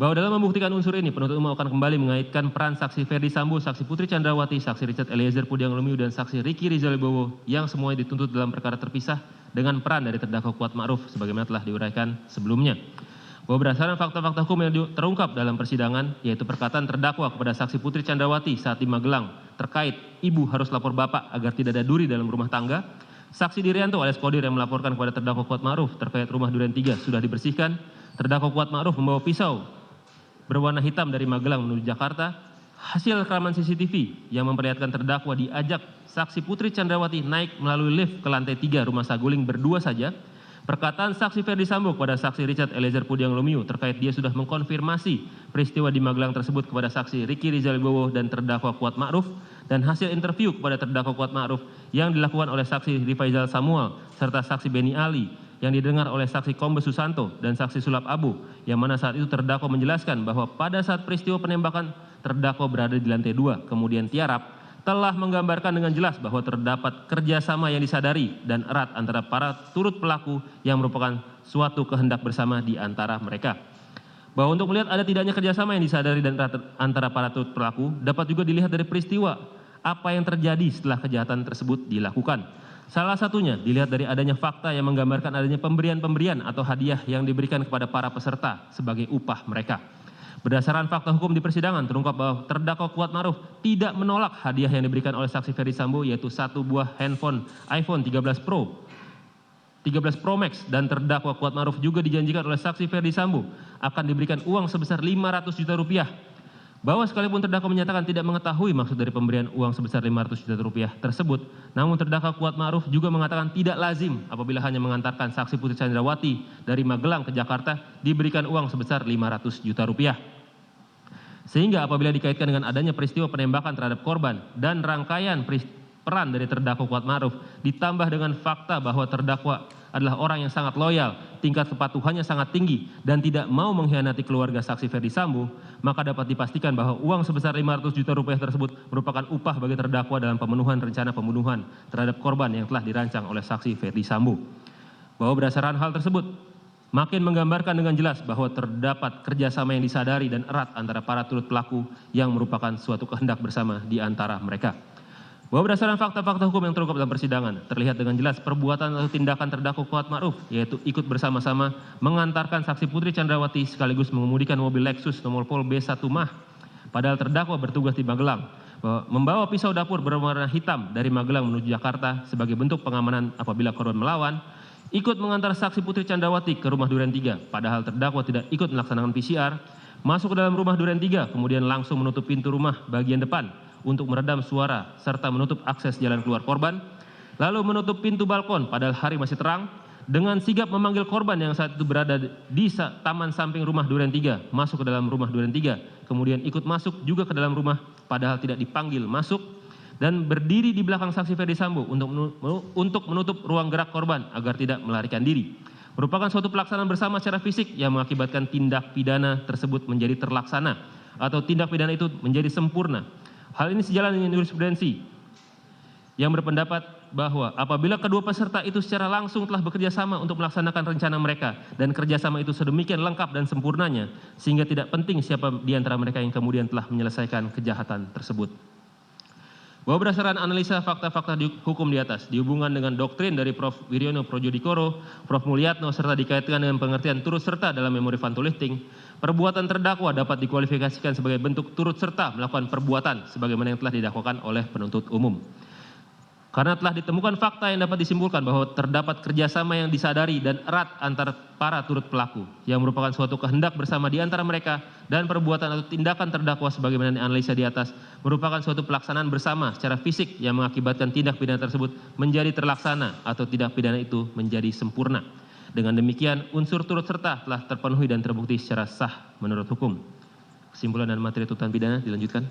Bahwa dalam membuktikan unsur ini, penuntut umum akan kembali mengaitkan peran saksi Ferdi Sambo, saksi Putri Chandrawati, saksi Richard Eliezer Pudiang Lumiu, dan saksi Ricky Rizal Wibowo yang semuanya dituntut dalam perkara terpisah dengan peran dari terdakwa Kuat Ma'ruf sebagaimana telah diuraikan sebelumnya. Bahwa berdasarkan fakta-fakta hukum yang terungkap dalam persidangan, yaitu perkataan terdakwa kepada saksi Putri Chandrawati saat di Magelang terkait ibu harus lapor bapak agar tidak ada duri dalam rumah tangga, saksi Dirianto alias Kodir yang melaporkan kepada terdakwa Kuat Ma'ruf terkait rumah Duren 3 sudah dibersihkan, terdakwa Kuat Ma'ruf membawa pisau berwarna hitam dari Magelang menuju Jakarta, hasil rekaman CCTV yang memperlihatkan terdakwa diajak saksi Putri Chandrawati naik melalui lift ke lantai 3 rumah saguling berdua saja, perkataan saksi Ferdi Sambo kepada saksi Richard Eliezer Pudiang Lumiu terkait dia sudah mengkonfirmasi peristiwa di Magelang tersebut kepada saksi Ricky Rizal Wibowo dan terdakwa Kuat Ma'ruf, dan hasil interview kepada terdakwa Kuat Ma'ruf yang dilakukan oleh saksi Rifaizal Samuel serta saksi Beni Ali yang didengar oleh saksi Kombes Susanto dan saksi Sulap Abu, yang mana saat itu terdakwa menjelaskan bahwa pada saat peristiwa penembakan terdakwa berada di lantai 2, kemudian tiarap, telah menggambarkan dengan jelas bahwa terdapat kerjasama yang disadari dan erat antara para turut pelaku yang merupakan suatu kehendak bersama di antara mereka. Bahwa untuk melihat ada tidaknya kerjasama yang disadari dan erat antara para turut pelaku dapat juga dilihat dari peristiwa apa yang terjadi setelah kejahatan tersebut dilakukan. Salah satunya dilihat dari adanya fakta yang menggambarkan adanya pemberian-pemberian atau hadiah yang diberikan kepada para peserta sebagai upah mereka. Berdasarkan fakta hukum di persidangan terungkap bahwa terdakwa Kuat Ma'ruf tidak menolak hadiah yang diberikan oleh saksi Ferdi Sambo, yaitu satu buah handphone iPhone 13 Pro Max, dan terdakwa Kuat Ma'ruf juga dijanjikan oleh saksi Ferdi Sambo akan diberikan uang sebesar 500 juta rupiah. Bahwa sekalipun terdakwa menyatakan tidak mengetahui maksud dari pemberian uang sebesar 500 juta rupiah tersebut, namun terdakwa Kuat Ma'ruf juga mengatakan tidak lazim apabila hanya mengantarkan saksi Putri Chandrawati dari Magelang ke Jakarta diberikan uang sebesar 500 juta rupiah. Sehingga apabila dikaitkan dengan adanya peristiwa penembakan terhadap korban dan rangkaian peran dari terdakwa Kuat Ma'ruf ditambah dengan fakta bahwa terdakwa adalah orang yang sangat loyal, tingkat kepatuhannya sangat tinggi dan tidak mau mengkhianati keluarga saksi Ferdi Sambo, maka dapat dipastikan bahwa uang sebesar 500 juta rupiah tersebut merupakan upah bagi terdakwa dalam pemenuhan rencana pembunuhan terhadap korban yang telah dirancang oleh saksi Ferdi Sambo. Bahwa berdasarkan hal tersebut makin menggambarkan dengan jelas bahwa terdapat kerjasama yang disadari dan erat antara para turut pelaku yang merupakan suatu kehendak bersama di antara mereka. Bahwa berdasarkan fakta-fakta hukum yang terungkap dalam persidangan, terlihat dengan jelas perbuatan atau tindakan terdakwa Kuat Ma'ruf, yaitu ikut bersama-sama mengantarkan saksi Putri Chandrawati sekaligus mengemudikan mobil Lexus nomor Pol B1 Mah, padahal terdakwa bertugas di Magelang, membawa pisau dapur berwarna hitam dari Magelang menuju Jakarta sebagai bentuk pengamanan apabila korban melawan, ikut mengantar saksi Putri Chandrawati ke rumah Duren 3, padahal terdakwa tidak ikut melaksanakan PCR, masuk ke dalam rumah Duren 3, kemudian langsung menutup pintu rumah bagian depan untuk meredam suara serta menutup akses jalan keluar korban, lalu menutup pintu balkon padahal hari masih terang, dengan sigap memanggil korban yang saat itu berada di taman samping rumah Duren 3, masuk ke dalam rumah Duren 3, kemudian ikut masuk juga ke dalam rumah padahal tidak dipanggil masuk, dan berdiri di belakang saksi Ferdi Sambo untuk menutup ruang gerak korban agar tidak melarikan diri. Merupakan suatu pelaksanaan bersama secara fisik yang mengakibatkan tindak pidana tersebut menjadi terlaksana atau tindak pidana itu menjadi sempurna. Hal ini sejalan dengan jurisprudensi yang berpendapat bahwa apabila kedua peserta itu secara langsung telah bekerja sama untuk melaksanakan rencana mereka dan kerjasama itu sedemikian lengkap dan sempurnanya sehingga tidak penting siapa di antara mereka yang kemudian telah menyelesaikan kejahatan tersebut. Bahwa berdasarkan analisa fakta-fakta hukum di atas dihubungkan dengan doktrin dari Prof. Wiryono Projodikoro, Prof. Mulyatno serta dikaitkan dengan pengertian turut serta dalam memori Vanto-Lifting, perbuatan terdakwa dapat dikualifikasikan sebagai bentuk turut serta melakukan perbuatan sebagaimana yang telah didakwakan oleh penuntut umum. Karena telah ditemukan fakta yang dapat disimpulkan bahwa terdapat kerjasama yang disadari dan erat antara para turut pelaku yang merupakan suatu kehendak bersama di antara mereka, dan perbuatan atau tindakan terdakwa sebagaimana dianalisa di atas merupakan suatu pelaksanaan bersama secara fisik yang mengakibatkan tindak pidana tersebut menjadi terlaksana atau tindak pidana itu menjadi sempurna. Dengan demikian unsur turut serta telah terpenuhi dan terbukti secara sah menurut hukum. Kesimpulan dan materi tuntutan pidana dilanjutkan.